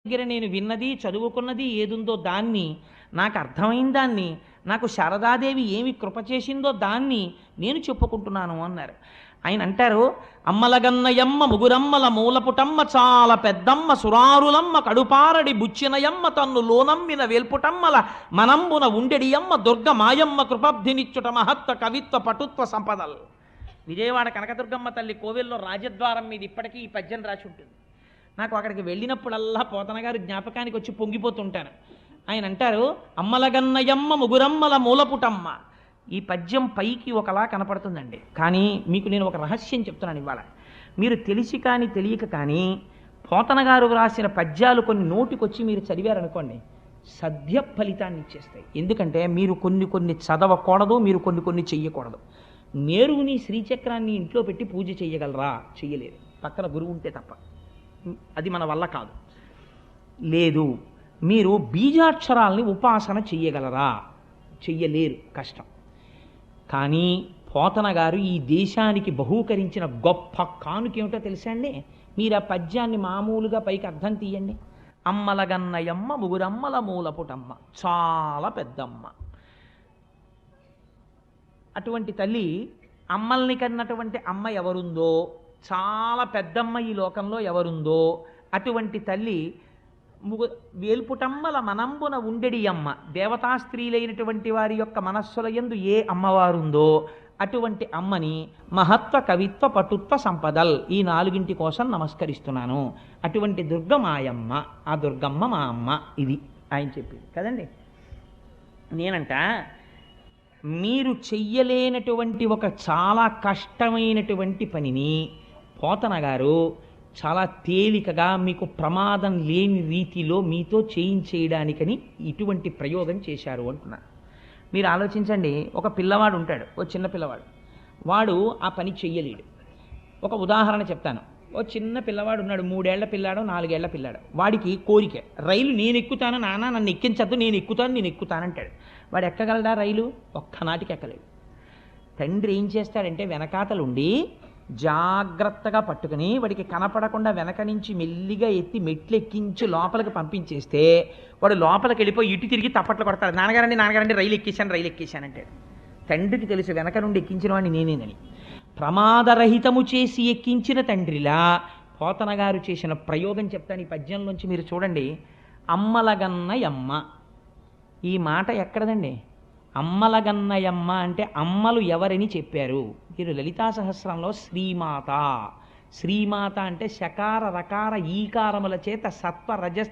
దగ్గర నేను విన్నది చదువుకున్నది ఏదుందో దాన్ని, నాకు అర్థమైన దాన్ని, నాకు శారదాదేవి ఏమి కృప చేసిందో దాన్ని నేను చెప్పుకుంటున్నాను అన్నారు. ఆయన అంటారు, అమ్మలగన్నయమ్మ ముగురమ్మల మూలపుటమ్మ చాలా పెద్దమ్మ సురారులమ్మ కడుపారడి బుచ్చినయమ్మ తన్ను లోనమ్మిన వేల్పుటమ్మల మనంబున ఉండెడియమ్మ దుర్గ మాయమ్మ కృపబ్ధినిచ్చుట మహత్వ కవిత్వ పటుత్వ సంపదల్. విజయవాడ కనకదుర్గమ్మ తల్లి కోవెల్లో రాజద్వారం మీద ఇప్పటికీ ఈ పద్యం రాసి ఉంటుంది. నాకు అక్కడికి వెళ్ళినప్పుడల్లా పోతన గారు జ్ఞాపకానికి వచ్చి పొంగిపోతుంటాను. ఆయన అంటారు, అమ్మలగన్నయమ్మ ముగురమ్మల మూలపుటమ్మ. ఈ పద్యం పైకి ఒకలా కనపడుతుందండి, కానీ మీకు నేను ఒక రహస్యం చెప్తున్నాను ఇవాళ. మీరు తెలిసి కానీ తెలియక కానీ పోతన గారు రాసిన పద్యాలు కొన్ని నోటికొచ్చి మీరు చదివారనుకోండి, సద్య ఫలితాన్ని ఇచ్చేస్తాయి. ఎందుకంటే మీరు కొన్ని కొన్ని చదవకూడదు, మీరు కొన్ని కొన్ని చెయ్యకూడదు. మేరుని శ్రీచక్రాన్ని ఇంట్లో పెట్టి పూజ చెయ్యగలరా? చెయ్యలేరు, పక్కన గురువు ఉంటే తప్ప. అది మన వల్ల కాదు. లేదు, మీరు బీజాక్షరాల్ని ఉపాసన చెయ్యగలరా? చెయ్యలేరు, కష్టం. కానీ పోతన గారు ఈ దేశానికి బహూకరించిన గొప్ప కానుకేమిటో తెలుసా అండి? మీరు ఆ పద్యాన్ని మామూలుగా పైకి అర్థం తీయండి. అమ్మలగన్నయమ్మ ముగురమ్మల మూలపుటమ్మ చాలా పెద్దమ్మ. అటువంటి తల్లి, అమ్మల్ని కన్నటువంటి అమ్మ ఎవరుందో, చాలా పెద్దమ్మ ఈ లోకంలో ఎవరుందో అటువంటి తల్లి వేల్పుటమ్మల మనంబున ఉండెడి అమ్మ. దేవతా స్త్రీలైనటువంటి వారి యొక్క మనస్సుల యందు ఏ అమ్మవారుందో అటువంటి అమ్మని మహత్వ కవిత్వ పటుత్వ సంపదల్, ఈ నాలుగింటి కోసం నమస్కరిస్తున్నాను. అటువంటి దుర్గ మాయమ్మ, ఆ దుర్గమ్మ మా అమ్మ. ఇది ఆయన చెప్పింది కదండి. నేనంట, మీరు చెయ్యలేనటువంటి ఒక చాలా కష్టమైనటువంటి పనిని పోతన గారు చాలా తేలికగా మీకు ప్రమాదం లేని రీతిలో మీతో చేయించేయడానికని ఇటువంటి ప్రయోగం చేశారు అంటున్నారు. మీరు ఆలోచించండి, ఒక పిల్లవాడు ఉంటాడు, ఓ చిన్న పిల్లవాడు, వాడు ఆ పని చెయ్యలేడు. ఒక ఉదాహరణ చెప్తాను. ఓ చిన్న పిల్లవాడు ఉన్నాడు, 3 ఏళ్ల పిల్లాడు 4 ఏళ్ల పిల్లాడు. వాడికి కోరిక, రైలు నేను ఎక్కుతాను నాన్న, నన్ను ఎక్కించద్దు, నేను ఎక్కుతానంటాడు. వాడు ఎక్కగలడా రైలు? ఒక్కనాటికి ఎక్కలేడు. తండ్రి ఏం చేస్తాడంటే వెనకాతలుండి జాగ్రత్తగా పట్టుకుని వాడికి కనపడకుండా వెనక నుంచి మెల్లిగా ఎత్తి మెట్లు ఎక్కించి లోపలికి పంపించేస్తే వాడు లోపలికి వెళ్ళిపోయి ఇటు తిరిగి తప్పట్లు కొడతాడు. నాన్నగారండి రైలు ఎక్కేశానంటాడు. తండ్రికి తెలుసు వెనక నుండి ఎక్కించిన వాడిని నేనేనని. ప్రమాదరహితము చేసి ఎక్కించిన తండ్రిలా పోతన గారు చేసిన ప్రయోగం చెప్తాను ఈ పద్యంలోంచి. మీరు చూడండి, అమ్మలగన్నయమ్మ. ఈ మాట ఎక్కడదండి? అమ్మలగన్నయమ్మ అంటే అమ్మలు ఎవరని చెప్పారు. మీరు లలితా సహస్రంలో శ్రీమాత అంటే శకార రకార ఈకారముల చేత సత్వ రజస్